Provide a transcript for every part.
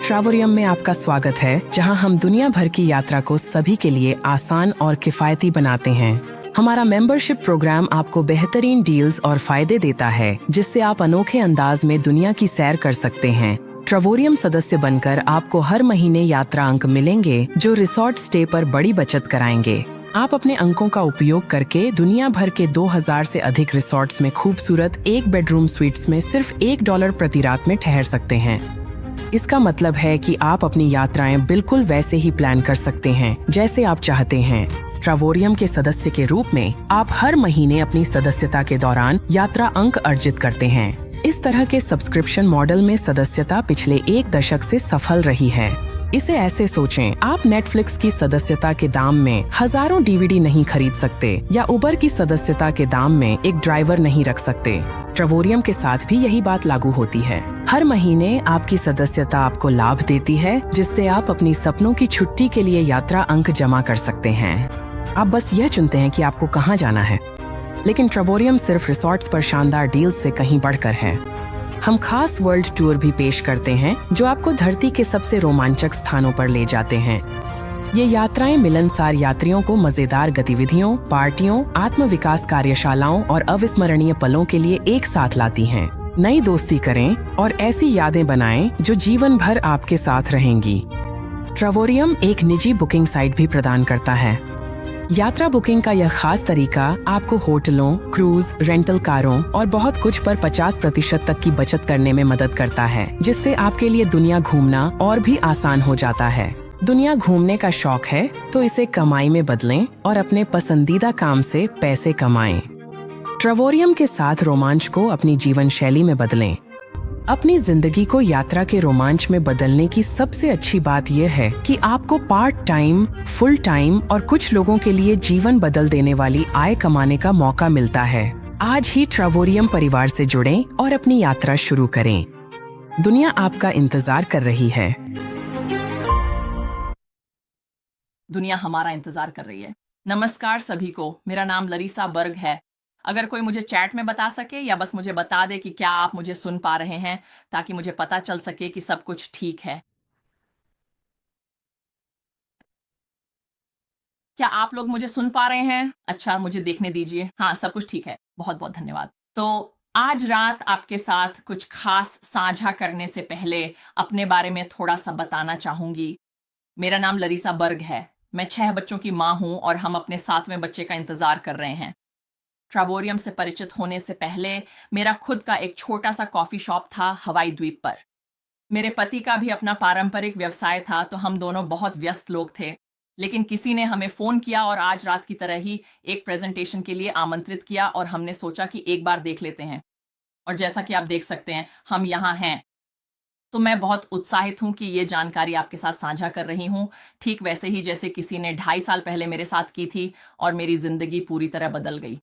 ट्रैवोरियम में आपका स्वागत है, जहां हम दुनिया भर की यात्रा को सभी के लिए आसान और किफायती बनाते हैं। हमारा मेंबरशिप प्रोग्राम आपको बेहतरीन डील्स और फायदे देता है, जिससे आप अनोखे अंदाज में दुनिया की सैर कर सकते हैं। ट्रैवोरियम सदस्य बनकर आपको हर महीने यात्रा अंक मिलेंगे, जो रिसोर्ट स्टे पर बड़ी बचत कराएंगे। आप अपने अंकों का उपयोग करके दुनिया भर के 2000 से अधिक रिसोर्ट्स में खूबसूरत 1 बेडरूम स्वीट्स में सिर्फ $1 प्रति रात में ठहर सकते हैं। इसका मतलब है कि आप अपनी यात्राएं बिल्कुल वैसे ही प्लान कर सकते हैं जैसे आप चाहते हैं। ट्रैवोरियम के सदस्य के रूप में आप हर महीने अपनी सदस्यता के दौरान यात्रा अंक अर्जित करते हैं। इस तरह के सब्सक्रिप्शन मॉडल में सदस्यता पिछले 1 दशक से सफल रही है। इसे ऐसे सोचें, आप नेटफ्लिक्स की सदस्यता के दाम में हजारों डीवीडी नहीं खरीद सकते या उबर की सदस्यता के दाम में एक ड्राइवर नहीं रख सकते। ट्रैवोरियम के साथ भी यही बात लागू होती है। हर महीने आपकी सदस्यता आपको लाभ देती है, जिससे आप अपनी सपनों की छुट्टी के लिए यात्रा अंक जमा कर सकते हैं। आप बस यह चुनते हैं कि आपको कहाँ जाना है। लेकिन ट्रैवोरियम सिर्फ रिसोर्ट्स पर शानदार डील्स से कहीं बढ़कर है। हम खास वर्ल्ड टूर भी पेश करते हैं, जो आपको धरती के सबसे रोमांचक स्थानों पर ले जाते हैं। ये यात्राएं मिलनसार यात्रियों को मजेदार गतिविधियों, पार्टियों, आत्म विकास कार्यशालाओं और अविस्मरणीय पलों के लिए एक साथ लाती हैं। नई दोस्ती करें और ऐसी यादें बनाएं जो जीवन भर आपके साथ रहेंगी। ट्रैवोरियम एक निजी बुकिंग साइट भी प्रदान करता है। यात्रा बुकिंग का यह खास तरीका आपको होटलों, क्रूज, रेंटल कारों और बहुत कुछ पर 50% तक की बचत करने में मदद करता है, जिससे आपके लिए दुनिया घूमना और भी आसान हो जाता है। दुनिया घूमने का शौक है तो इसे कमाई में बदलें और अपने पसंदीदा काम से पैसे कमाएं। ट्रैवोरियम के साथ रोमांच को अपनी जीवन शैली में बदलें। अपनी जिंदगी को यात्रा के रोमांच में बदलने की सबसे अच्छी बात यह है कि आपको पार्ट टाइम, फुल टाइम और कुछ लोगों के लिए जीवन बदल देने वाली आय कमाने का मौका मिलता है। आज ही ट्रैवोरियम परिवार से जुड़ें और अपनी यात्रा शुरू करें। दुनिया आपका इंतजार कर रही है। दुनिया हमारा इंतजार कर रही है। नमस्कार सभी को, मेरा नाम लरीसा बर्ग है। अगर कोई मुझे चैट में बता सके या बस मुझे बता दे कि क्या आप मुझे सुन पा रहे हैं, ताकि मुझे पता चल सके कि सब कुछ ठीक है। क्या आप लोग मुझे सुन पा रहे हैं? अच्छा, मुझे देखने दीजिए। हाँ, सब कुछ ठीक है। बहुत बहुत धन्यवाद। तो आज रात आपके साथ कुछ खास साझा करने से पहले अपने बारे में थोड़ा सा बताना चाहूंगी। मेरा नाम लरीसा बर्ग है। मैं 6 बच्चों की माँ हूं और हम अपने 7वें बच्चे का इंतजार कर रहे हैं। ट्रैवोरियम से परिचित होने से पहले मेरा खुद का एक छोटा सा कॉफी शॉप था हवाई द्वीप पर। मेरे पति का भी अपना पारंपरिक व्यवसाय था, तो हम दोनों बहुत व्यस्त लोग थे। लेकिन किसी ने हमें फोन किया और आज रात की तरह ही एक प्रेजेंटेशन के लिए आमंत्रित किया और हमने सोचा कि एक बार देख लेते हैं। और जैसा कि आप देख सकते हैं, हम यहाँ हैं। तो मैं बहुत उत्साहित हूं कि ये जानकारी आपके साथ साझा कर रही हूं, ठीक वैसे ही जैसे किसी ने 2.5 साल पहले मेरे साथ की थी और मेरी जिंदगी पूरी तरह बदल गई।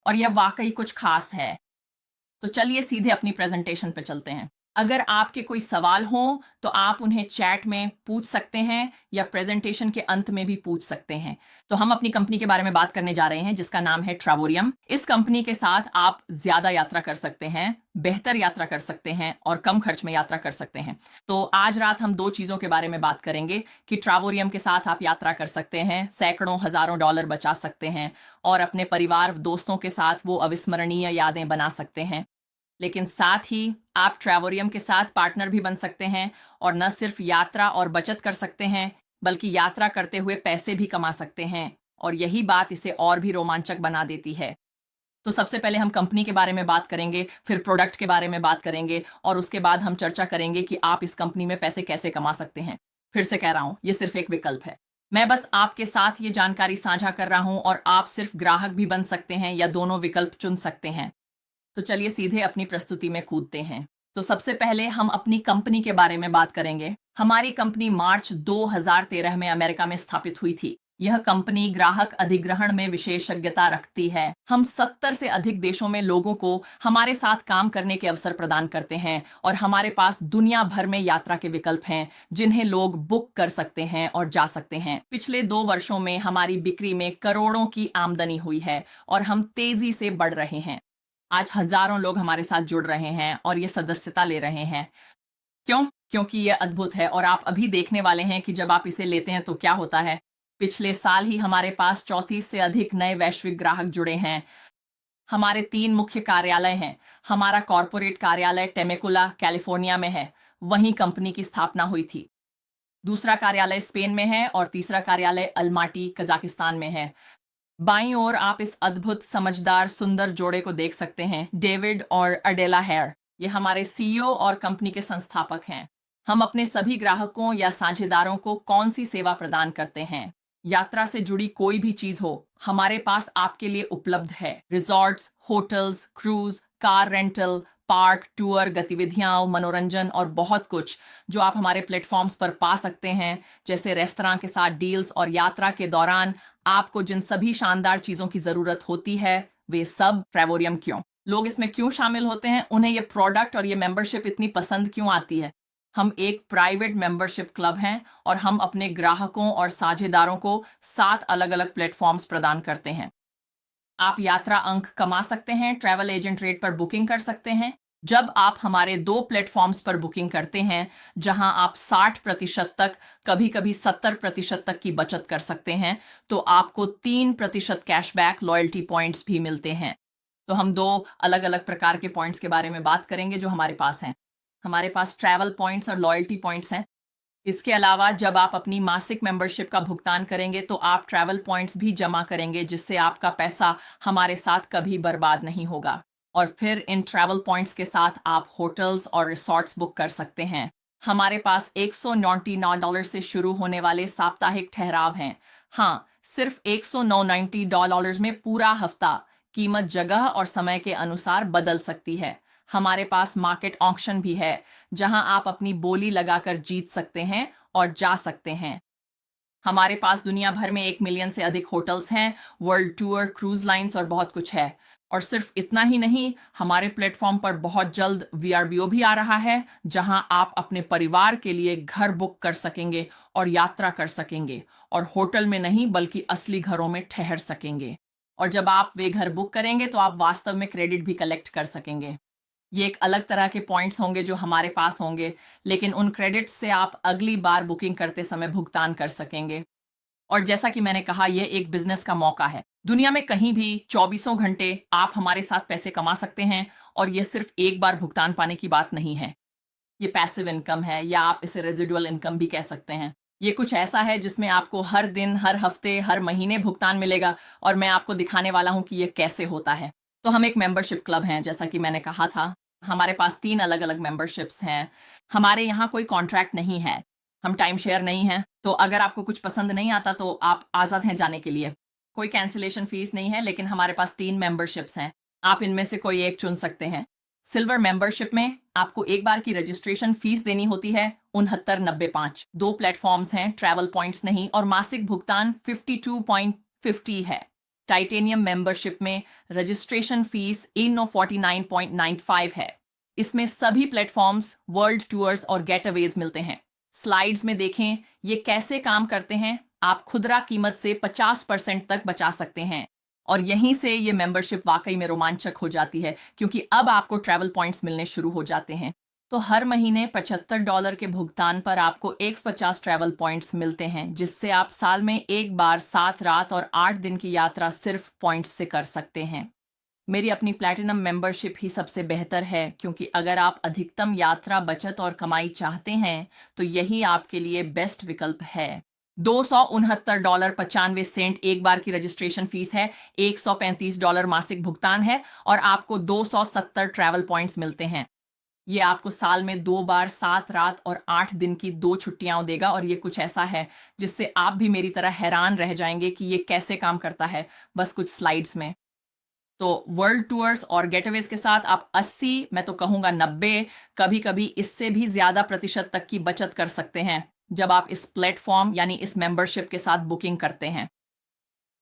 और यह वाकई कुछ खास है। तो चलिए सीधे अपनी प्रेजेंटेशन पे चलते हैं। अगर आपके कोई सवाल हो तो आप उन्हें चैट में पूछ सकते हैं या प्रेजेंटेशन के अंत में भी पूछ सकते हैं। तो हम अपनी कंपनी के बारे में बात करने जा रहे हैं, जिसका नाम है ट्रैवोरियम। इस कंपनी के साथ आप ज्यादा यात्रा कर सकते हैं, बेहतर यात्रा कर सकते हैं और कम खर्च में यात्रा कर सकते हैं। तो आज रात हम 2 चीजों के बारे में बात करेंगे कि ट्रैवोरियम के साथ आप यात्रा कर सकते हैं, सैकड़ों हजारों डॉलर बचा सकते हैं और अपने परिवार दोस्तों के साथ वो अविस्मरणीय यादें बना सकते हैं। लेकिन साथ ही आप ट्रैवोरियम के साथ पार्टनर भी बन सकते हैं और न सिर्फ यात्रा और बचत कर सकते हैं, बल्कि यात्रा करते हुए पैसे भी कमा सकते हैं। और यही बात इसे और भी रोमांचक बना देती है। तो सबसे पहले हम कंपनी के बारे में बात करेंगे, फिर प्रोडक्ट के बारे में बात करेंगे और उसके बाद हम चर्चा करेंगे कि आप इस कंपनी में पैसे कैसे कमा सकते हैं। फिर से कह रहा हूं, ये सिर्फ एक विकल्प है। मैं बस आपके साथ ये जानकारी साझा कर रहा हूं और आप सिर्फ ग्राहक भी बन सकते हैं या दोनों विकल्प चुन सकते हैं। तो चलिए सीधे अपनी प्रस्तुति में कूदते हैं। तो सबसे पहले हम अपनी कंपनी के बारे में बात करेंगे। हमारी कंपनी मार्च 2013 में अमेरिका में स्थापित हुई थी। यह कंपनी ग्राहक अधिग्रहण में विशेषज्ञता रखती है। हम 70 से अधिक देशों में लोगों को हमारे साथ काम करने के अवसर प्रदान करते हैं और हमारे पास दुनिया भर में यात्रा के विकल्प हैं, जिन्हें लोग बुक कर सकते हैं और जा सकते हैं। पिछले 2 वर्षों में हमारी बिक्री में करोड़ों की आमदनी हुई है और हम तेजी से बढ़ रहे हैं। आज हजारों लोग हमारे साथ जुड़ रहे हैं और ये सदस्यता ले रहे हैं। क्यों? क्योंकि ये अद्भुत है और आप अभी देखने वाले हैं कि जब आप इसे लेते हैं तो क्या होता है। पिछले साल ही हमारे पास 34 से अधिक नए वैश्विक ग्राहक जुड़े हैं। हमारे 3 मुख्य कार्यालय हैं। हमारा कॉरपोरेट कार्यालय टेमेकुला, कैलिफोर्निया में है। वहीं कंपनी की स्थापना हुई थी। दूसरा कार्यालय स्पेन में है और तीसरा कार्यालय अल्माटी, कजाकिस्तान में है। बाईं ओर आप इस अद्भुत, समझदार, सुंदर जोड़े को देख सकते हैं, डेविड और अडेला हेयर। ये हमारे सीईओ और कंपनी के संस्थापक हैं। हम अपने सभी ग्राहकों या साझेदारों को कौन सी सेवा प्रदान करते हैं? यात्रा से जुड़ी कोई भी चीज हो, हमारे पास आपके लिए उपलब्ध है। Resorts, hotels, cruise, car rental, park, tour, गतिविधियां, मनोरंजन और बहुत कुछ जो आप हमारे प्लेटफॉर्म्स पर पा सकते हैं, जैसे रेस्तरां के साथ डील्स और यात्रा के दौरान आपको जिन सभी शानदार चीजों की जरूरत होती है, वे सब ट्रेवोरियम क्यों। लोग इसमें क्यों शामिल होते हैं, उन्हें ये प्रोडक्ट और ये मेंबरशिप इतनी पसंद क्यों आती है? हम एक प्राइवेट मेंबरशिप क्लब हैं और हम अपने ग्राहकों और साझेदारों को 7 अलग अलग प्लेटफॉर्म्स प्रदान करते हैं। आप यात्रा अंक कमा सकते हैं, ट्रैवल एजेंट रेट पर बुकिंग कर सकते हैं। जब आप हमारे 2 प्लेटफॉर्म्स पर बुकिंग करते हैं, जहां आप 60% तक, कभी कभी 70% तक की बचत कर सकते हैं, तो आपको 3% कैशबैक लॉयल्टी पॉइंट्स भी मिलते हैं। तो हम 2 अलग अलग प्रकार के पॉइंट्स के बारे में बात करेंगे जो हमारे पास हैं। हमारे पास ट्रैवल पॉइंट्स और लॉयल्टी पॉइंट्स हैं। इसके अलावा जब आप अपनी मासिक मेंबरशिप का भुगतान करेंगे तो आप ट्रैवल पॉइंट्स भी जमा करेंगे, जिससे आपका पैसा हमारे साथ कभी बर्बाद नहीं होगा। और फिर इन ट्रैवल पॉइंट्स के साथ आप होटल्स और रिसॉर्ट्स बुक कर सकते हैं। हमारे पास $199 से शुरू होने वाले साप्ताहिक ठहराव हैं। हाँ, सिर्फ $199 में पूरा हफ्ता। कीमत जगह और समय के अनुसार बदल सकती है। हमारे पास मार्केट ऑक्शन भी है, जहां आप अपनी बोली लगाकर जीत सकते हैं और जा सकते हैं। हमारे पास दुनिया भर में 1 मिलियन से अधिक होटल्स हैं, वर्ल्ड टूर, क्रूज लाइंस और बहुत कुछ है। और सिर्फ इतना ही नहीं, हमारे प्लेटफॉर्म पर बहुत जल्द वीआरबीओ भी आ रहा है, जहां आप अपने परिवार के लिए घर बुक कर सकेंगे और यात्रा कर सकेंगे, और होटल में नहीं बल्कि असली घरों में ठहर सकेंगे। और जब आप वे घर बुक करेंगे तो आप वास्तव में क्रेडिट भी कलेक्ट कर सकेंगे। ये एक अलग तरह के पॉइंट्स होंगे जो हमारे पास होंगे, लेकिन उन क्रेडिट्स से आप अगली बार बुकिंग करते समय भुगतान कर सकेंगे। और जैसा कि मैंने कहा, यह एक बिजनेस का मौका है। दुनिया में कहीं भी 24 घंटे आप हमारे साथ पैसे कमा सकते हैं, और यह सिर्फ एक बार भुगतान पाने की बात नहीं है। ये पैसिव इनकम है, या आप इसे रेजिडुअल इनकम भी कह सकते हैं। ये कुछ ऐसा है जिसमें आपको हर दिन, हर हफ्ते, हर महीने भुगतान मिलेगा, और मैं आपको दिखाने वाला हूं कि ये कैसे होता है। तो हम एक मेंबरशिप क्लब हैं, जैसा कि मैंने कहा था। हमारे पास 3 अलग अलग मेंबरशिप्स हैं। हमारे यहाँ कोई कॉन्ट्रैक्ट नहीं है, हम टाइम शेयर नहीं है। तो अगर आपको कुछ पसंद नहीं आता तो आप आज़ाद हैं जाने के लिए। कोई कैंसिलेशन फीस नहीं है, लेकिन हमारे पास 3 मेंबरशिप्स हैं। आप इनमें से कोई एक चुन सकते हैं। सिल्वर मेंबरशिप में आपको एक बार की रजिस्ट्रेशन फीस देनी होती है 69.95। 2 प्लेटफॉर्म्स हैं, ट्रैवल पॉइंट्स नहीं, और मासिक भुगतान 52.50 है। टाइटेनियम मेंबरशिप में रजिस्ट्रेशन फीस 49.95 है। इसमें सभी प्लेटफॉर्म्स, वर्ल्ड टूर्स और गेटअवेज मिलते हैं। स्लाइड्स में देखें ये कैसे काम करते हैं। आप खुदरा कीमत से 50% तक बचा सकते हैं, और यहीं से ये मेंबरशिप वाकई में रोमांचक हो जाती है, क्योंकि अब आपको ट्रैवल पॉइंट्स मिलने शुरू हो जाते हैं। तो हर महीने $75 के भुगतान पर आपको 150 ट्रैवल पॉइंट्स मिलते हैं, जिससे आप साल में एक बार 7 रात और 8 दिन की यात्रा सिर्फ पॉइंट्स से कर सकते हैं। मेरी अपनी प्लैटिनम मेंबरशिप ही सबसे बेहतर है, क्योंकि अगर आप अधिकतम यात्रा, बचत और कमाई चाहते हैं तो यही आपके लिए बेस्ट विकल्प है। $269.95 एक बार की रजिस्ट्रेशन फीस है, $135 मासिक भुगतान है, और आपको 270 ट्रैवल पॉइंट्स मिलते हैं। ये आपको साल में 2 बार 7 रात और 8 दिन की 2 छुट्टियां देगा, और ये कुछ ऐसा है जिससे आप भी मेरी तरह हैरान रह जाएंगे कि ये कैसे काम करता है, बस कुछ स्लाइड्स में। तो वर्ल्ड टूर्स और गेटअवेज के साथ आप 80, मैं तो कहूंगा 90, कभी कभी इससे भी ज्यादा प्रतिशत तक की बचत कर सकते हैं जब आप इस प्लेटफॉर्म यानी इस मेंबरशिप के साथ बुकिंग करते हैं।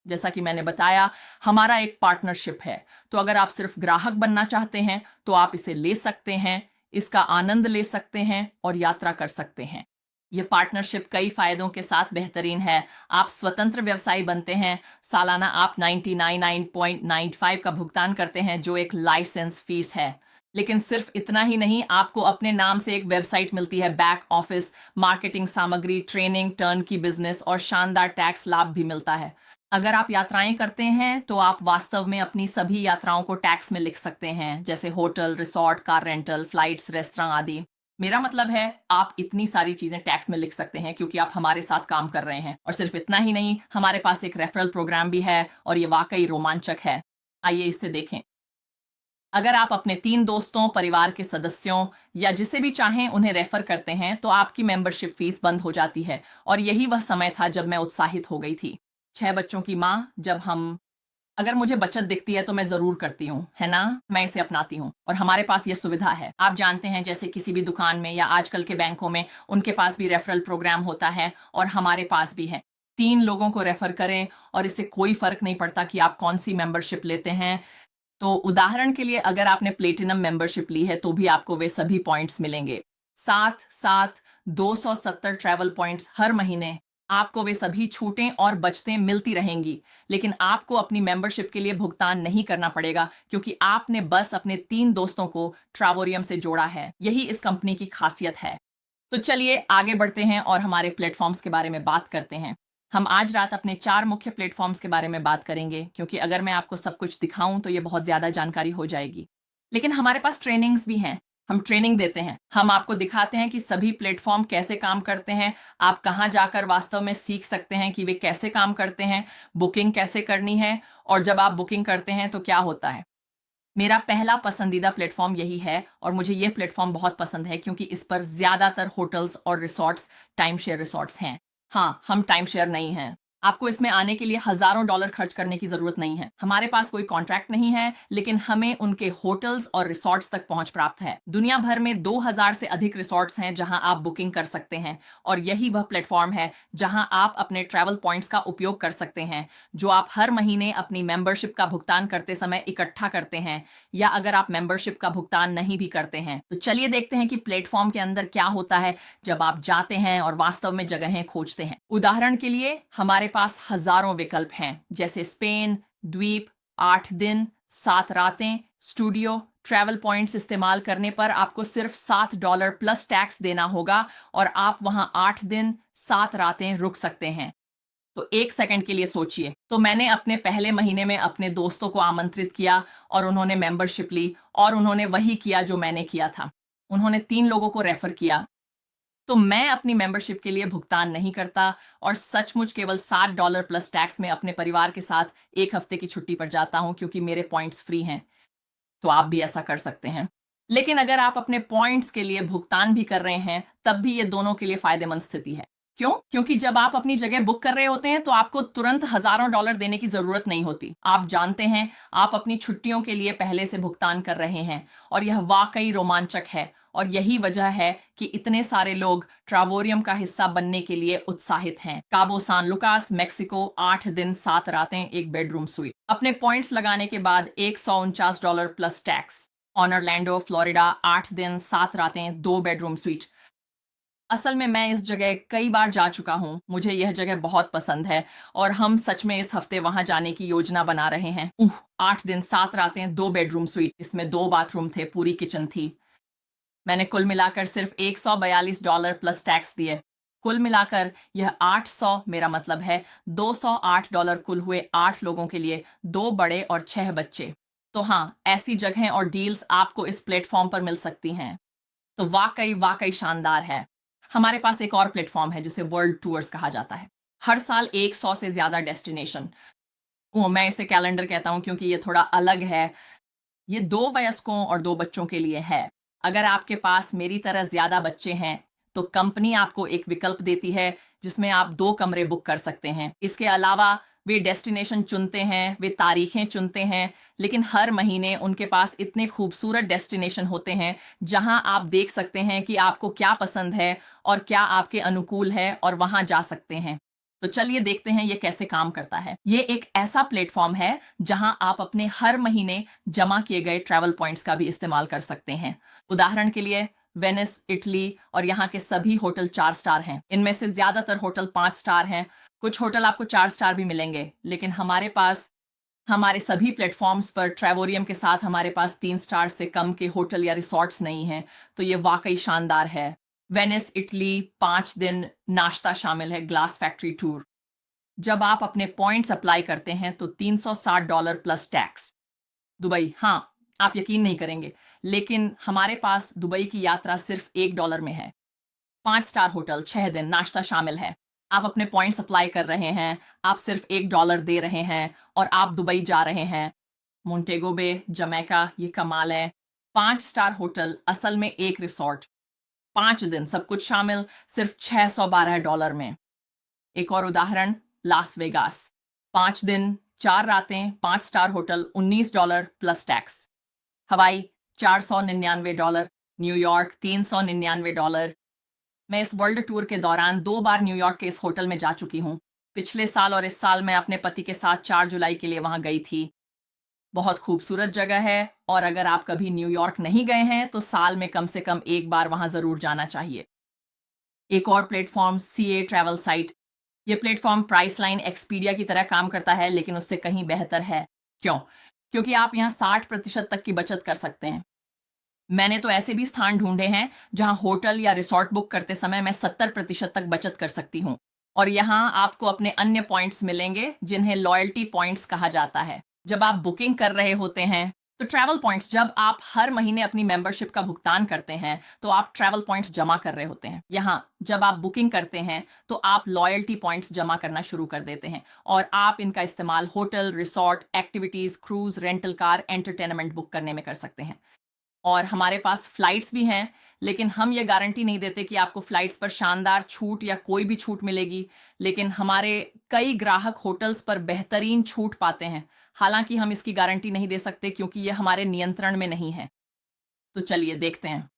जैसा कि मैंने बताया, हमारा एक पार्टनरशिप है, तो अगर आप सिर्फ ग्राहक बनना चाहते हैं तो आप इसे ले सकते हैं, इसका आनंद ले सकते हैं और यात्रा कर सकते हैं। ये पार्टनरशिप कई फायदों के साथ बेहतरीन है। आप स्वतंत्र व्यवसायी बनते हैं। सालाना आप 99.95 का भुगतान करते हैं, जो एक लाइसेंस फीस है। लेकिन सिर्फ इतना ही नहीं, आपको अपने नाम से एक वेबसाइट मिलती है, बैक ऑफिस, मार्केटिंग सामग्री, ट्रेनिंग, टर्न की बिजनेस और शानदार टैक्स लाभ भी मिलता है। अगर आप यात्राएं करते हैं तो आप वास्तव में अपनी सभी यात्राओं को टैक्स में लिख सकते हैं, जैसे hotel, resort, car rental, flights, restaurant आदि। मेरा मतलब है आप इतनी सारी चीजें टैक्स में लिख सकते हैं क्योंकि आप हमारे साथ काम कर रहे हैं। और सिर्फ इतना ही नहीं, हमारे पास एक रेफरल प्रोग्राम भी है और ये वाकई रोमांचक है। आइए इसे देखें। अगर आप अपने 3 दोस्तों, परिवार के सदस्यों या जिसे भी चाहें उन्हें रेफर करते हैं तो आपकी मेंबरशिप फीस बंद हो जाती है। और यही वह समय था जब मैं उत्साहित हो गई थी। 6 बच्चों की माँ, जब हम अगर मुझे बचत दिखती है तो मैं जरूर करती हूँ, है ना? मैं इसे अपनाती हूँ और हमारे पास ये सुविधा है। आप जानते हैं, जैसे किसी भी दुकान में या आजकल के बैंकों में उनके पास भी रेफरल प्रोग्राम होता है और हमारे पास भी है। 3 लोगों को रेफर करें और इससे कोई फर्क नहीं पड़ता कि आप कौन सी मेंबरशिप लेते हैं। तो उदाहरण के लिए, अगर आपने प्लेटिनम मेंबरशिप ली है तो भी आपको वे सभी पॉइंट्स मिलेंगे। साथ साथ 270 ट्रैवल पॉइंट्स हर महीने। आपको वे सभी छूटें और बचतें मिलती रहेंगी, लेकिन आपको अपनी मेंबरशिप के लिए भुगतान नहीं करना पड़ेगा क्योंकि आपने बस अपने 3 दोस्तों को ट्रावोरियम से जोड़ा है। यही इस कंपनी की खासियत है। तो चलिए आगे बढ़ते हैं और हमारे प्लेटफॉर्म्स के बारे में बात करते हैं। हम आज रात अपने 4 मुख्य प्लेटफॉर्म्स के बारे में बात करेंगे क्योंकि अगर मैं आपको सब कुछ दिखाऊं तो ये बहुत ज्यादा जानकारी हो जाएगी। लेकिन हमारे पास ट्रेनिंग्स भी हैं। हम ट्रेनिंग देते हैं। हम आपको दिखाते हैं कि सभी प्लेटफॉर्म कैसे काम करते हैं। आप कहाँ जाकर वास्तव में सीख सकते हैं कि वे कैसे काम करते हैं, बुकिंग कैसे करनी है और जब आप बुकिंग करते हैं तो क्या होता है। मेरा पहला पसंदीदा प्लेटफॉर्म यही है और मुझे ये प्लेटफॉर्म बहुत पसंद है क्योंकि इस पर ज्यादातर होटल्स और रिसॉर्ट्स टाइम शेयर रिसॉर्ट्स हैं। हाँ, हम टाइम शेयर नहीं हैं। आपको इसमें आने के लिए हजारों डॉलर खर्च करने की जरूरत नहीं है। हमारे पास कोई कॉन्ट्रैक्ट नहीं है, लेकिन हमें उनके होटल्स और रिसॉर्ट्स तक पहुंच प्राप्त है। दुनिया भर में 2000 से अधिक रिसॉर्ट्स हैं जहां आप बुकिंग कर सकते हैं और यही वह प्लेटफॉर्म है जहां आप अपने ट्रैवल पॉइंट्स का उपयोग कर सकते हैं, जो आप हर महीने अपनी मेंबरशिप का भुगतान करते समय इकट्ठा करते हैं, या अगर आप मेंबरशिप का भुगतान नहीं भी करते हैं। तो चलिए देखते हैं कि प्लेटफॉर्म के अंदर क्या होता है जब आप जाते हैं और वास्तव में जगहें खोजते हैं। उदाहरण के लिए, हमारे पास हजारों विकल्प हैं, जैसे स्पेन द्वीप, 8 दिन 7 रातें, स्टूडियो। ट्रैवल पॉइंट्स इस्तेमाल करने पर आपको सिर्फ $7 प्लस टैक्स देना होगा और आप वहां 8 दिन 7 रातें रुक सकते हैं। तो एक सेकंड के लिए सोचिए। तो मैंने अपने पहले महीने में अपने दोस्तों को आमंत्रित किया और उन्होंने मेंबरशिप ली और उन्होंने वही किया जो मैंने किया था। उन्होंने 3 लोगों को रेफर किया। तो मैं अपनी मेंबरशिप के लिए भुगतान नहीं करता और सचमुच केवल $7 प्लस टैक्स में अपने परिवार के साथ 1 हफ्ते की छुट्टी पर जाता हूं क्योंकि मेरे पॉइंट्स फ्री हैं। तो आप भी ऐसा कर सकते हैं। लेकिन अगर आप अपने पॉइंट्स के लिए भुगतान भी कर रहे हैं, तब भी ये दोनों के लिए फायदेमंद स्थिति है। क्यों? क्योंकि जब आप अपनी जगह बुक कर रहे होते हैं तो आपको तुरंत हजारों डॉलर देने की जरूरत नहीं होती। आप जानते हैं, आप अपनी छुट्टियों के लिए पहले से भुगतान कर रहे हैं और यह वाकई रोमांचक है। और यही वजह है कि इतने सारे लोग ट्रावोरियम का हिस्सा बनने के लिए उत्साहित हैं। काबो सान लुकास, मेक्सिको, 8 दिन 7 रातें, एक बेडरूम स्वीट। अपने पॉइंट्स लगाने के बाद $149 प्लस टैक्स। ऑर्लैंडो, फ्लोरिडा, 8 दिन 7 रातें, 2 बेडरूम स्वीट। असल में मैं इस जगह कई बार जा चुका हूँ। मुझे यह जगह बहुत पसंद है और हम सच में इस हफ्ते वहां जाने की योजना बना रहे हैं। 8 दिन 7 रातें, 2 बेडरूम स्वीट। इसमें 2 बाथरूम थे, पूरी किचन थी। मैंने कुल मिलाकर सिर्फ $142 प्लस टैक्स दिए। कुल मिलाकर यह 800, मेरा मतलब है $208 कुल हुए 8 लोगों के लिए, 2 बड़े और 6 बच्चे। तो हाँ, ऐसी जगहें और डील्स आपको इस प्लेटफॉर्म पर मिल सकती हैं। तो वाकई वाकई शानदार है। हमारे पास एक और प्लेटफॉर्म है जिसे वर्ल्ड टूर्स कहा जाता है। हर साल 100 से ज्यादा डेस्टिनेशन। वो मैं इसे कैलेंडर कहता हूं क्योंकि ये थोड़ा अलग है। ये 2 वयस्कों और 2 बच्चों के लिए है। अगर आपके पास मेरी तरह ज्यादा बच्चे हैं तो कंपनी आपको एक विकल्प देती है जिसमें आप 2 कमरे बुक कर सकते हैं। इसके अलावा वे डेस्टिनेशन चुनते हैं, वे तारीखें चुनते हैं, लेकिन हर महीने उनके पास इतने खूबसूरत डेस्टिनेशन होते हैं जहां आप देख सकते हैं कि आपको क्या पसंद है और क्या आपके अनुकूल है और वहां जा सकते हैं। तो चलिए देखते हैं ये कैसे काम करता है। ये एक ऐसा प्लेटफॉर्म है जहां आप अपने हर महीने जमा किए गए ट्रैवल पॉइंट्स का भी इस्तेमाल कर सकते हैं। उदाहरण के लिए, वेनिस, इटली और यहाँ के सभी होटल 4 स्टार हैं। इनमें से ज्यादातर होटल 5 स्टार हैं। कुछ होटल आपको 4 स्टार भी मिलेंगे, लेकिन हमारे पास हमारे सभी प्लेटफॉर्म्स पर ट्रेवोरियम के साथ हमारे पास 3 स्टार से कम के होटल या रिसॉर्ट्स नहीं हैं, तो ये वाकई शानदार है। वेनिस इटली 5 दिन नाश्ता शामिल है, ग्लास फैक्ट्री टूर। जब आप अपने पॉइंट्स अप्लाई करते हैं तो $360 प्लस टैक्स। दुबई, हाँ, आप यकीन नहीं करेंगे, लेकिन हमारे पास दुबई की यात्रा सिर्फ $1 में है। 5 स्टार होटल, 6 दिन, नाश्ता शामिल है। आप अपने पॉइंट्स अप्लाई कर रहे हैं, आप सिर्फ $1 दे रहे हैं और आप दुबई जा रहे हैं। मोंटेगो बे, जमैका, ये कमाल है। 5 स्टार होटल, असल में एक रिसॉर्ट, 5 दिन, सब कुछ शामिल, सिर्फ $612 में। एक और उदाहरण, लास वेगास, 5 दिन 4 रातें, 5 स्टार होटल, $19 प्लस टैक्स। हवाई, $499। न्यूयॉर्क, $399। मैं इस वर्ल्ड टूर के दौरान 2 बार न्यूयॉर्क के इस होटल में जा चुकी हूँ। पिछले साल और इस साल मैं अपने पति के साथ 4 जुलाई के लिए वहां गई थी। बहुत खूबसूरत जगह है और अगर आप कभी न्यूयॉर्क नहीं गए हैं तो साल में कम से कम एक बार वहां जरूर जाना चाहिए। एक और प्लेटफॉर्म, सीए ट्रैवल साइट। ये प्लेटफॉर्म प्राइस लाइन एक्सपीडिया की तरह काम करता है, लेकिन उससे कहीं बेहतर है। क्यों? क्योंकि आप यहाँ 60% तक की बचत कर सकते हैं। मैंने तो ऐसे भी स्थान ढूंढे हैं जहां होटल या रिसॉर्ट बुक करते समय मैं 70% तक बचत कर सकती हूँ। और यहाँ आपको अपने अन्य पॉइंट्स मिलेंगे जिन्हें लॉयल्टी पॉइंट्स कहा जाता है। जब आप बुकिंग कर रहे होते हैं तो ट्रैवल पॉइंट्स, जब आप हर महीने अपनी मेंबरशिप का भुगतान करते हैं तो आप ट्रैवल पॉइंट्स जमा कर रहे होते हैं। यहाँ जब आप बुकिंग करते हैं तो आप लॉयल्टी पॉइंट्स जमा करना शुरू कर देते हैं और आप इनका इस्तेमाल hotel, resort, activities, cruise, rental car, entertainment book करने में कर सकते हैं। और हमारे पास फ्लाइट्स भी हैं, लेकिन हम ये गारंटी नहीं देते कि आपको फ्लाइट्स पर शानदार छूट या कोई भी छूट मिलेगी। लेकिन हमारे कई ग्राहक होटल्स पर बेहतरीन छूट पाते हैं। हालांकि हम इसकी गारंटी नहीं दे सकते क्योंकि ये हमारे नियंत्रण में नहीं है। तो चलिए देखते हैं।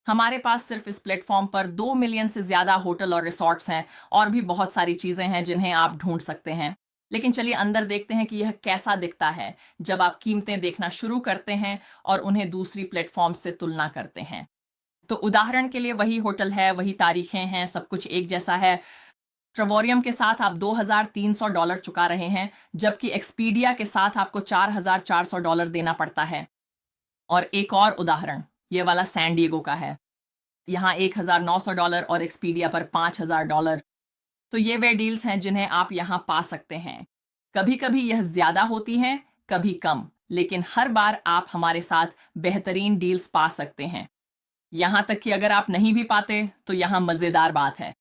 हमारे पास सिर्फ इस प्लेटफॉर्म पर 2 मिलियन से ज्यादा होटल और रिसॉर्ट्स हैं और भी बहुत सारी चीजें हैं जिन्हें आप ढूंढ सकते हैं। लेकिन चलिए अंदर देखते हैं कि यह कैसा दिखता है जब आप कीमतें देखना शुरू करते हैं और उन्हें दूसरी प्लेटफॉर्म से तुलना करते हैं। तो उदाहरण के लिए वही होटल है, वही तारीखें हैं, सब कुछ एक जैसा है। ट्रेवोरियम के साथ आप $2,300 चुका रहे हैं, जबकि एक्सपीडिया के साथ आपको $4,400 देना पड़ता है। और एक और उदाहरण, ये वाला सैन डिएगो का है। यहाँ $1,900 और एक्सपीडिया पर $5,000। तो ये वे डील्स हैं जिन्हें आप यहाँ पा सकते हैं। कभी कभी यह ज्यादा होती हैं, कभी कम, लेकिन हर बार आप हमारे साथ बेहतरीन डील्स पा सकते हैं। यहाँ तक कि अगर आप नहीं भी पाते तो यहाँ मजेदार बात है,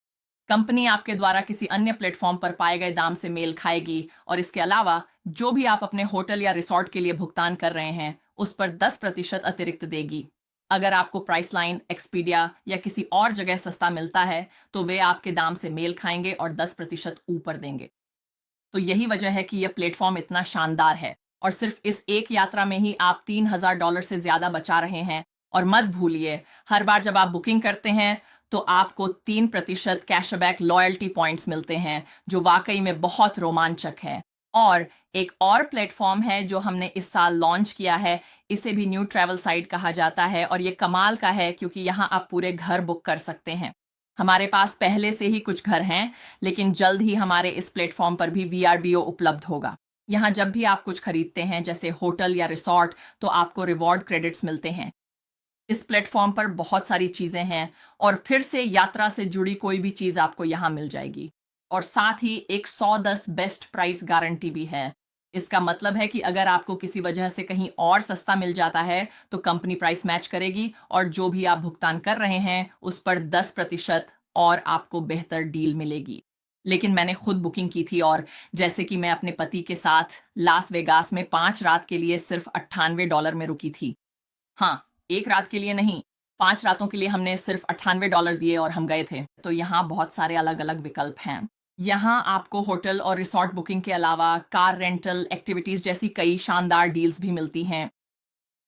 कंपनी आपके द्वारा किसी अन्य प्लेटफॉर्म पर पाए गए दाम से मेल खाएगी और इसके अलावा जो भी आप अपने होटल या रिसॉर्ट के लिए भुगतान कर रहे हैं उस पर 10% अतिरिक्त देगी। अगर आपको प्राइस लाइन, एक्सपीडिया या किसी और जगह सस्ता मिलता है तो वे आपके दाम से मेल खाएंगे और 10% ऊपर देंगे। तो यही वजह है कि यह प्लेटफॉर्म इतना शानदार है और सिर्फ इस एक यात्रा में ही आप $3,000 से ज्यादा बचा रहे हैं। और मत भूलिए, हर बार जब आप बुकिंग करते हैं तो आपको 3% कैशबैक लॉयल्टी पॉइंट्स मिलते हैं, जो वाकई में बहुत रोमांचक है। और एक और प्लेटफॉर्म है जो हमने इस साल लॉन्च किया है, इसे भी न्यू ट्रैवल साइट कहा जाता है और ये कमाल का है क्योंकि यहाँ आप पूरे घर बुक कर सकते हैं। हमारे पास पहले से ही कुछ घर हैं, लेकिन जल्द ही हमारे इस प्लेटफॉर्म पर भी वीआरबीओ उपलब्ध होगा। यहाँ जब भी आप कुछ खरीदते हैं जैसे होटल या रिसॉर्ट तो आपको रिवॉर्ड क्रेडिट्स मिलते हैं। इस प्लेटफॉर्म पर बहुत सारी चीजें हैं और फिर से यात्रा से जुड़ी कोई भी चीज आपको यहाँ मिल जाएगी। और साथ ही एक 110 बेस्ट प्राइस गारंटी भी है। इसका मतलब है कि अगर आपको किसी वजह से कहीं और सस्ता मिल जाता है तो कंपनी प्राइस मैच करेगी और जो भी आप भुगतान कर रहे हैं उस पर 10% और आपको बेहतर डील मिलेगी। लेकिन मैंने खुद बुकिंग की थी और जैसे कि मैं अपने पति के साथ लास वेगास में 5 रात के लिए सिर्फ $98 में रुकी थी। हाँ, एक रात के लिए नहीं, 5 रातों के लिए हमने सिर्फ $98 दिए और हम गए थे। तो यहाँ बहुत सारे अलग अलग विकल्प हैं। यहाँ आपको होटल और रिसॉर्ट बुकिंग के अलावा कार रेंटल, एक्टिविटीज जैसी कई शानदार डील्स भी मिलती हैं।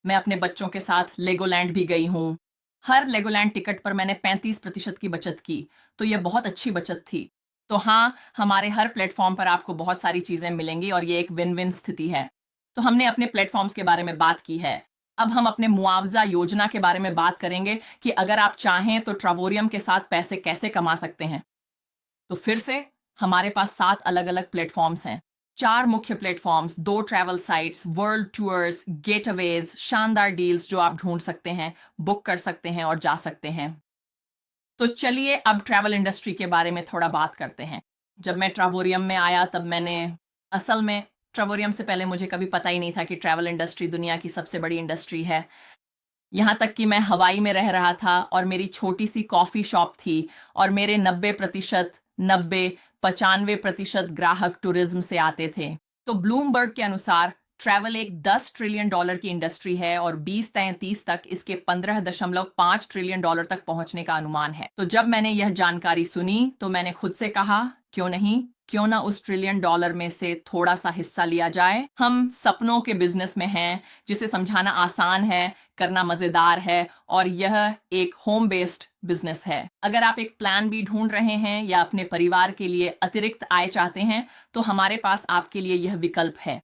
मैं अपने बच्चों के साथ लेगोलैंड भी गई हूँ। हर लेगोलैंड टिकट पर मैंने 35% की बचत की, तो यह बहुत अच्छी बचत थी। तो हाँ, हमारे हर प्लेटफॉर्म पर आपको बहुत सारी चीजें मिलेंगी और ये एक विन विन स्थिति है। तो हमने अपने प्लेटफॉर्म्स के बारे में बात की है। अब हम अपने मुआवजा योजना के बारे में बात करेंगे कि अगर आप चाहें तो ट्रेवोरियम के साथ पैसे कैसे कमा सकते हैं। तो फिर से हमारे पास 7 अलग अलग प्लेटफॉर्म्स हैं। 4 मुख्य platforms, 2 travel sites, world tours, getaways, शानदार डील्स जो आप ढूंढ सकते हैं, बुक कर सकते हैं और जा सकते हैं। तो चलिए अब ट्रैवल इंडस्ट्री के बारे में थोड़ा बात करते हैं। जब मैं ट्रावोरियम में आया तब मैंने असल में ट्रावोरियम से पहले मुझे कभी पता ही नहीं था कि ट्रैवल इंडस्ट्री दुनिया की सबसे बड़ी इंडस्ट्री है। यहाँ तक कि मैं हवाई में रह रहा था और मेरी छोटी सी कॉफ़ी शॉप थी और मेरे 90% 90-95% ग्राहक टूरिज्म से आते थे। तो ब्लूमबर्ग के अनुसार ट्रैवल एक $10 ट्रिलियन की इंडस्ट्री है और 2033 तक इसके $15.5 ट्रिलियन तक पहुंचने का अनुमान है। तो जब मैंने यह जानकारी सुनी तो मैंने खुद से कहा, क्यों नहीं, क्यों ना उस $1 ट्रिलियन में से थोड़ा सा हिस्सा लिया जाए। हम सपनों के बिजनेस में हैं, जिसे समझाना आसान है, करना मजेदार है और यह एक होम बेस्ड बिजनेस है। अगर आप एक प्लान भी ढूंढ रहे हैं या अपने परिवार के लिए अतिरिक्त आय चाहते हैं तो हमारे पास आपके लिए यह विकल्प है।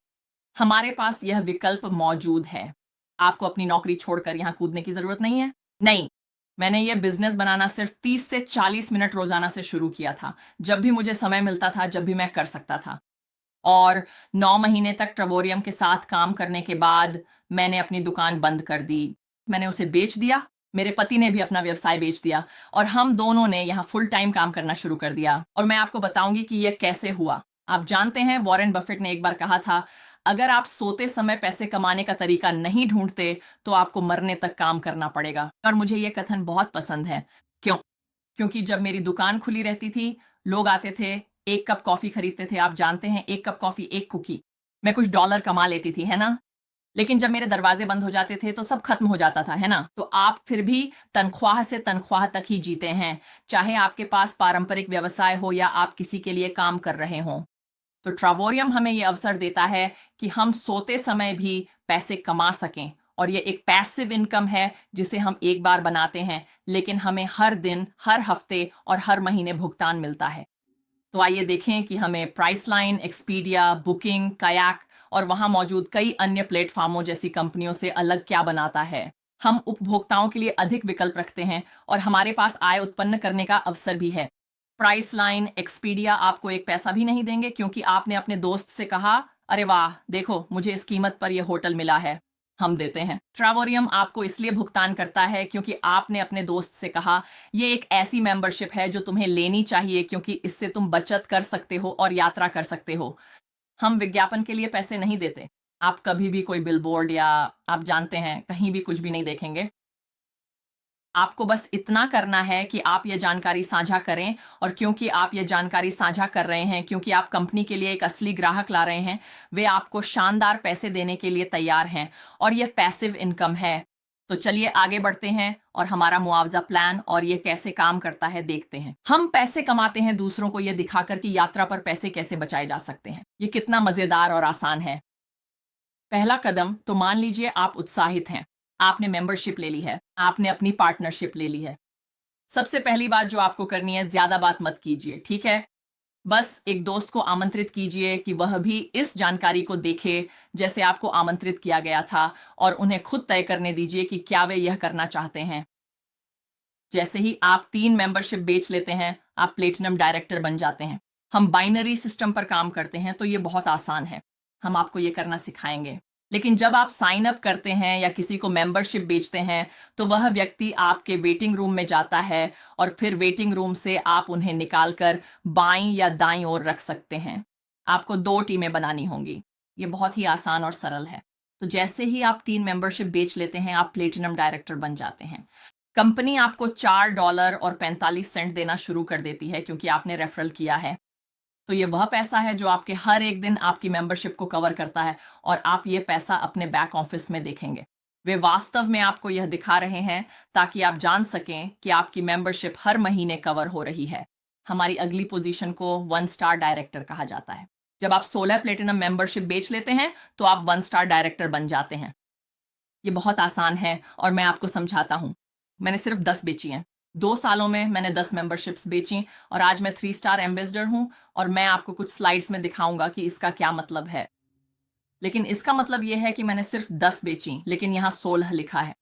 हमारे पास यह विकल्प मौजूद है। आपको अपनी नौकरी छोड़कर यहाँ कूदने की जरूरत नहीं है। नहीं, मैंने यह बिजनेस बनाना सिर्फ 30 से 40 मिनट रोजाना से शुरू किया था। जब भी मुझे समय मिलता था, जब भी मैं कर सकता था। और 9 महीने तक ट्रवोरियम के साथ काम करने के बाद मैंने अपनी दुकान बंद कर दी। मैंने उसे बेच दिया। मेरे पति ने भी अपना व्यवसाय बेच दिया और हम दोनों ने यहाँ फुल टाइम काम करना शुरू कर दिया। और मैं आपको बताऊंगी कि यह कैसे हुआ। आप जानते हैं, वॉरेन बफेट ने एक बार कहा था, अगर आप सोते समय पैसे कमाने का तरीका नहीं ढूंढते तो आपको मरने तक काम करना पड़ेगा। और मुझे यह कथन बहुत पसंद है। क्यों? क्योंकि जब मेरी दुकान खुली रहती थी, लोग आते थे, 1 कप कॉफी खरीदते थे। आप जानते हैं, 1 कप कॉफी, 1 कुकी, मैं कुछ डॉलर कमा लेती थी, है ना? लेकिन जब मेरे दरवाजे बंद हो जाते थे तो सब खत्म हो जाता था, है ना? तो आप फिर भी तनख्वाह से तनख्वाह तक ही जीते हैं, चाहे आपके पास पारंपरिक व्यवसाय हो या आप किसी के लिए काम कर रहे हो। तो ट्रावोरियम हमें यह अवसर देता है कि हम सोते समय भी पैसे कमा सकें और ये एक पैसिव इनकम है जिसे हम एक बार बनाते हैं, लेकिन हमें हर दिन, हर हफ्ते और हर महीने भुगतान मिलता है। तो आइए देखें कि हमें प्राइस लाइन, एक्सपीडिया, बुकिंग, कायाक और वहां मौजूद कई अन्य प्लेटफॉर्मों जैसी कंपनियों से अलग क्या बनाता है। हम उपभोक्ताओं के लिए अधिक विकल्प रखते हैं और हमारे पास आय उत्पन्न करने का अवसर भी है। प्राइस लाइन, एक्सपीडिया आपको एक पैसा भी नहीं देंगे क्योंकि आपने अपने दोस्त से कहा, अरे वाह, देखो मुझे इस कीमत पर यह होटल मिला है। हम देते हैं। ट्रावोरियम आपको इसलिए भुगतान करता है क्योंकि आपने अपने दोस्त से कहा, ये एक ऐसी मेंबरशिप है जो तुम्हें लेनी चाहिए क्योंकि इससे तुम बचत कर सकते हो और यात्रा कर सकते हो। हम विज्ञापन के लिए पैसे नहीं देते। आप कभी भी कोई बिलबोर्ड या आप जानते हैं कहीं भी कुछ भी नहीं देखेंगे। आपको बस इतना करना है कि आप यह जानकारी साझा करें और क्योंकि आप यह जानकारी साझा कर रहे हैं, क्योंकि आप कंपनी के लिए एक असली ग्राहक ला रहे हैं, वे आपको शानदार पैसे देने के लिए तैयार हैं और यह पैसिव इनकम है। तो चलिए आगे बढ़ते हैं और हमारा मुआवजा प्लान और यह कैसे काम करता है देखते हैं। हम पैसे कमाते हैं दूसरों को यह दिखाकर कि यात्रा पर पैसे कैसे बचाए जा सकते हैं। यह कितना मजेदार और आसान है। पहला कदम, तो मान लीजिए आप उत्साहित हैं, आपने मेंबरशिप ले ली है, आपने अपनी पार्टनरशिप ले ली है। सबसे पहली बात जो आपको करनी है, ज्यादा बात मत कीजिए, ठीक है? बस एक दोस्त को आमंत्रित कीजिए कि वह भी इस जानकारी को देखे जैसे आपको आमंत्रित किया गया था और उन्हें खुद तय करने दीजिए कि क्या वे यह करना चाहते हैं। जैसे ही आप 3 मेंबरशिप बेच लेते हैं, आप प्लेटिनम डायरेक्टर बन जाते हैं। हम बाइनरी सिस्टम पर काम करते हैं तो ये बहुत आसान है। हम आपको ये करना सिखाएंगे। लेकिन जब आप साइन अप करते हैं या किसी को मेंबरशिप बेचते हैं तो वह व्यक्ति आपके वेटिंग रूम में जाता है और फिर वेटिंग रूम से आप उन्हें निकालकर बाईं या दाईं ओर रख सकते हैं। आपको 2 टीमें बनानी होंगी। ये बहुत ही आसान और सरल है। तो जैसे ही आप 3 मेंबरशिप बेच लेते हैं, आप प्लेटिनम डायरेक्टर बन जाते हैं। कंपनी आपको $4.45 देना शुरू कर देती है क्योंकि आपने रेफरल किया है। तो ये वह पैसा है जो आपके हर एक दिन आपकी मेंबरशिप को कवर करता है और आप ये पैसा अपने बैक ऑफिस में देखेंगे। वे वास्तव में आपको यह दिखा रहे हैं ताकि आप जान सकें कि आपकी मेंबरशिप हर महीने कवर हो रही है। हमारी अगली पोजीशन को 1 स्टार डायरेक्टर कहा जाता है। जब आप 16 प्लेटिनम मेंबरशिप बेच लेते हैं तो आप 1 स्टार डायरेक्टर बन जाते हैं। ये बहुत आसान है और मैं आपको समझाता हूँ। मैंने सिर्फ 10 बेची हैं। 2 सालों में मैंने 10 मेंबरशिप्स बेची और आज मैं 3 स्टार एम्बेसडर हूँ और मैं आपको कुछ स्लाइड्स में दिखाऊंगा कि इसका क्या मतलब है। लेकिन इसका मतलब यह है कि मैंने सिर्फ 10 बेची, लेकिन यहाँ 16 लिखा है।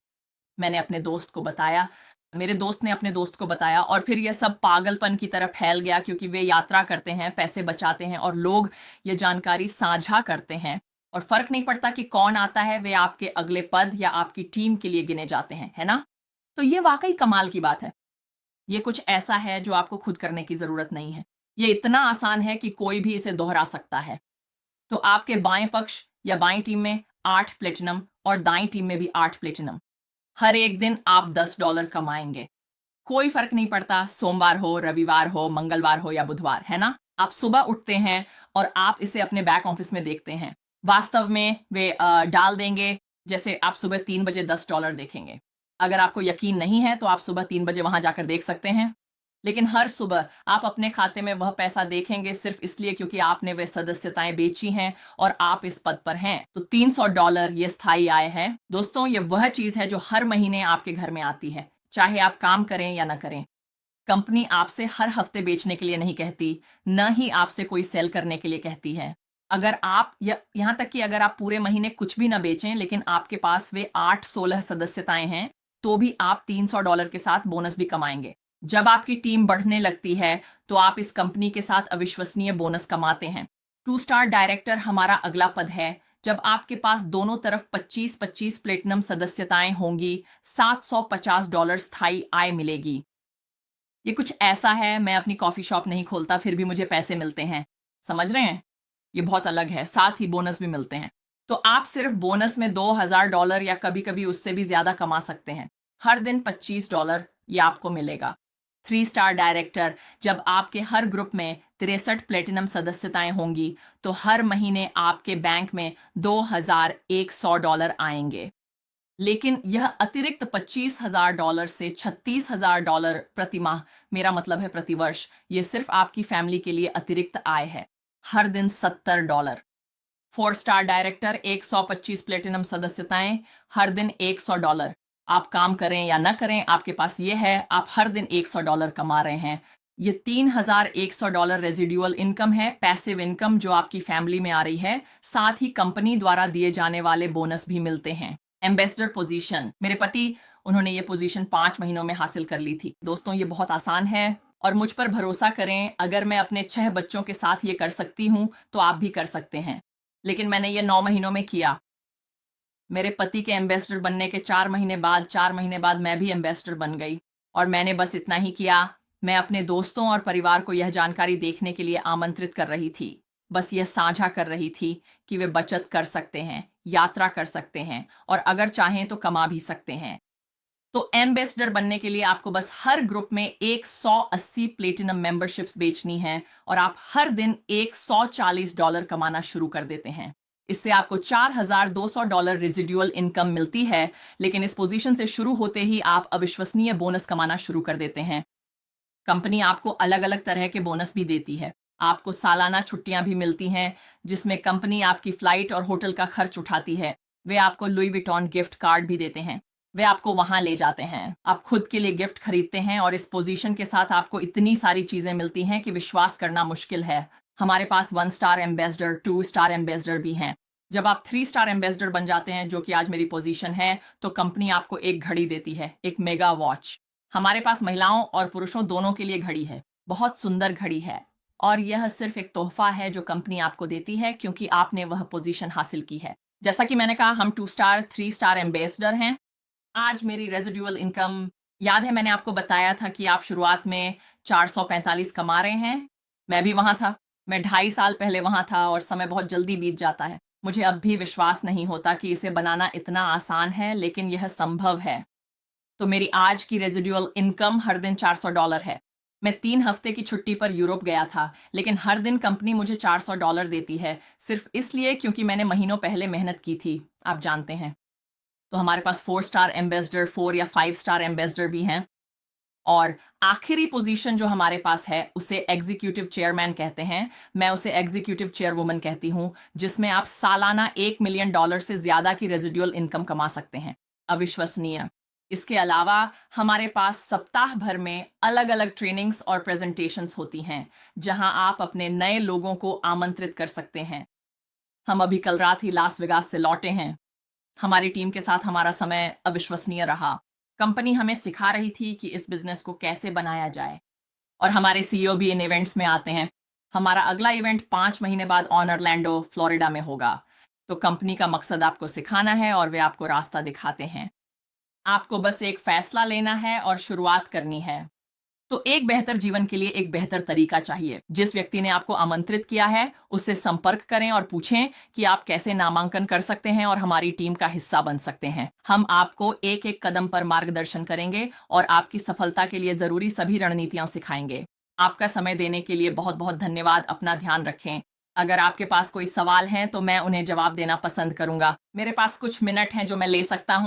मैंने अपने दोस्त को बताया, मेरे दोस्त ने अपने दोस्त को बताया और फिर यह सब पागलपन की तरफ फैल गया क्योंकि वे यात्रा करते हैं, पैसे बचाते हैं और लोग ये जानकारी साझा करते हैं और फर्क नहीं पड़ता कि कौन आता है, वे आपके अगले पद या आपकी टीम के लिए गिने जाते हैं, है ना? तो ये वाकई कमाल की बात है। ये कुछ ऐसा है जो आपको खुद करने की जरूरत नहीं है। ये इतना आसान है कि कोई भी इसे दोहरा सकता है। तो आपके बाएं पक्ष या बाएं टीम में 8 प्लेटिनम और दाएं टीम में भी 8 प्लेटिनम। हर एक दिन आप $10 कमाएंगे। कोई फर्क नहीं पड़ता सोमवार हो, रविवार हो, मंगलवार हो या बुधवार, है ना? आप सुबह उठते हैं और आप इसे अपने बैक ऑफिस में देखते हैं। वास्तव में वे डाल देंगे, जैसे आप सुबह 3 बजे $10 देखेंगे। अगर आपको यकीन नहीं है तो आप सुबह 3 बजे वहां जाकर देख सकते हैं। लेकिन हर सुबह आप अपने खाते में वह पैसा देखेंगे सिर्फ इसलिए क्योंकि आपने वे सदस्यताएं बेची हैं और आप इस पद पर हैं। तो $300 ये स्थायी आय है। दोस्तों, ये वह चीज है जो हर महीने आपके घर में आती है, चाहे आप काम करें या ना करें। कंपनी आपसे हर हफ्ते बेचने के लिए नहीं कहती, न ही आपसे कोई सेल करने के लिए कहती है। अगर आप या यहां तक कि अगर आप पूरे महीने कुछ भी ना बेचें लेकिन आपके पास वे 8-16 सदस्यताएं हैं, तो भी आप $300 के साथ बोनस भी कमाएंगे। जब आपकी टीम बढ़ने लगती है तो आप इस कंपनी के साथ अविश्वसनीय बोनस कमाते हैं। 2 स्टार डायरेक्टर हमारा अगला पद है। जब आपके पास दोनों तरफ 25-25 प्लेटिनम सदस्यताएं होंगी, $750 स्थायी आय मिलेगी। ये कुछ ऐसा है, मैं अपनी कॉफी शॉप नहीं खोलता फिर भी मुझे पैसे मिलते हैं। समझ रहे हैं? ये बहुत अलग है, साथ ही बोनस भी मिलते हैं। तो आप सिर्फ बोनस में $2000 या कभी कभी उससे भी ज्यादा कमा सकते हैं। हर दिन $25 ये आपको मिलेगा। 3 स्टार डायरेक्टर, जब आपके हर ग्रुप में 63 प्लेटिनम सदस्यताएं होंगी तो हर महीने आपके बैंक में $2100 आएंगे। लेकिन यह अतिरिक्त $25,000 से $36,000 प्रति माह, मेरा मतलब है प्रति वर्ष, ये सिर्फ आपकी फैमिली के लिए अतिरिक्त आय है। हर दिन $70। 4 स्टार डायरेक्टर, 125 प्लेटिनम सदस्यताएं, हर दिन $100। आप काम करें या ना करें, आपके पास ये है, आप हर दिन $100 कमा रहे हैं। ये $3100 रेजिडुअल इनकम है, पैसिव इनकम जो आपकी फैमिली में आ रही है। साथ ही कंपनी द्वारा दिए जाने वाले बोनस भी मिलते हैं। एम्बेसडर पोजीशन, मेरे पति, उन्होंने ये पोजीशन 5 महीनों में हासिल कर ली थी। दोस्तों, ये बहुत आसान है और मुझ पर भरोसा करें, अगर मैं अपने 6 बच्चों के साथ ये कर सकती हूँ तो आप भी कर सकते हैं। लेकिन मैंने ये 9 महीनों में किया। मेरे पति के एम्बेसडर बनने के 4 महीने बाद मैं भी एम्बेसडर बन गई और मैंने बस इतना ही किया। मैं अपने दोस्तों और परिवार को यह जानकारी देखने के लिए आमंत्रित कर रही थी, बस यह साझा कर रही थी कि वे बचत कर सकते हैं, यात्रा कर सकते हैं और अगर चाहें तो कमा भी सकते हैं। तो एम्बेसडर बनने के लिए आपको बस हर ग्रुप में 180 प्लेटिनम मेंबरशिप्स बेचनी है और आप हर दिन $140 कमाना शुरू कर देते हैं। इससे आपको $4200 रेजिडुअल इनकम मिलती है। लेकिन इस पोजीशन से शुरू होते ही आप अविश्वसनीय बोनस कमाना शुरू कर देते हैं। कंपनी आपको अलग अलग तरह के बोनस भी देती है। आपको सालाना छुट्टियां भी मिलती हैं जिसमें कंपनी आपकी फ्लाइट और होटल का खर्च उठाती है। वे आपको लुई विटॉन गिफ्ट कार्ड भी देते हैं, वे आपको वहां ले जाते हैं। आप खुद के लिए गिफ्ट खरीदते हैं और इस पोजीशन के साथ आपको इतनी सारी चीजें मिलती हैं कि विश्वास करना मुश्किल है। हमारे पास 1 स्टार एम्बेसडर, 2 स्टार एम्बेसडर भी हैं। जब आप 3 स्टार एम्बेसडर बन जाते हैं, जो कि आज मेरी पोजीशन है, तो कंपनी आपको एक घड़ी देती है, एक मेगा वॉच। हमारे पास महिलाओं और पुरुषों दोनों के लिए घड़ी है, बहुत सुंदर घड़ी है और यह सिर्फ एक तोहफा है जो कंपनी आपको देती है क्योंकि आपने वह पोजीशन हासिल की है। जैसा कि मैंने कहा, हम 2 स्टार 3 स्टार एम्बेसडर हैं। आज मेरी रेजिडुअल इनकम, याद है मैंने आपको बताया था कि आप शुरुआत में 445 कमा रहे हैं। मैं भी वहां था, मैं 2.5 साल पहले वहां था और समय बहुत जल्दी बीत जाता है। मुझे अब भी विश्वास नहीं होता कि इसे बनाना इतना आसान है, लेकिन यह संभव है। तो मेरी आज की रेजिडुअल इनकम हर दिन $400 है। मैं 3 हफ्ते की छुट्टी पर यूरोप गया था, लेकिन हर दिन कंपनी मुझे $400 देती है, सिर्फ इसलिए क्योंकि मैंने महीनों पहले मेहनत की थी, आप जानते हैं। तो हमारे पास 4 स्टार एम्बेसडर, 4 या 5 स्टार एम्बेसडर भी हैं। और आखिरी पोजीशन जो हमारे पास है उसे एग्जीक्यूटिव चेयरमैन कहते हैं। मैं उसे एग्जीक्यूटिव चेयरवुमन कहती हूँ, जिसमें आप सालाना $1 मिलियन से ज्यादा की रेजिडुअल इनकम कमा सकते हैं। अविश्वसनीय। इसके अलावा हमारे पास सप्ताह भर में अलग अलग ट्रेनिंग्स और प्रेजेंटेशंस होती हैं, जहां आप अपने नए लोगों को आमंत्रित कर सकते हैं। हम अभी कल रात ही लास वेगास से लौटे हैं। हमारी टीम के साथ हमारा समय अविश्वसनीय रहा। कंपनी हमें सिखा रही थी कि इस बिजनेस को कैसे बनाया जाए, और हमारे सीईओ भी इन इवेंट्स में आते हैं। हमारा अगला इवेंट 5 महीने बाद ऑर्लैंडो फ्लोरिडा में होगा। तो कंपनी का मकसद आपको सिखाना है और वे आपको रास्ता दिखाते हैं। आपको बस एक फैसला लेना है और शुरुआत करनी है। तो एक बेहतर जीवन के लिए एक बेहतर तरीका चाहिए। जिस व्यक्ति ने आपको आमंत्रित किया है उससे संपर्क करें और पूछें कि आप कैसे नामांकन कर सकते हैं और हमारी टीम का हिस्सा बन सकते हैं। हम आपको एक एक कदम पर मार्गदर्शन करेंगे और आपकी सफलता के लिए जरूरी सभी रणनीतियां सिखाएंगे। आपका समय देने के लिए बहुत बहुत धन्यवाद। अपना ध्यान रखें। अगर आपके पास कोई सवाल हैं तो मैं उन्हें जवाब देना पसंद करूंगा। मेरे पास कुछ मिनट हैं जो मैं ले सकता हूं।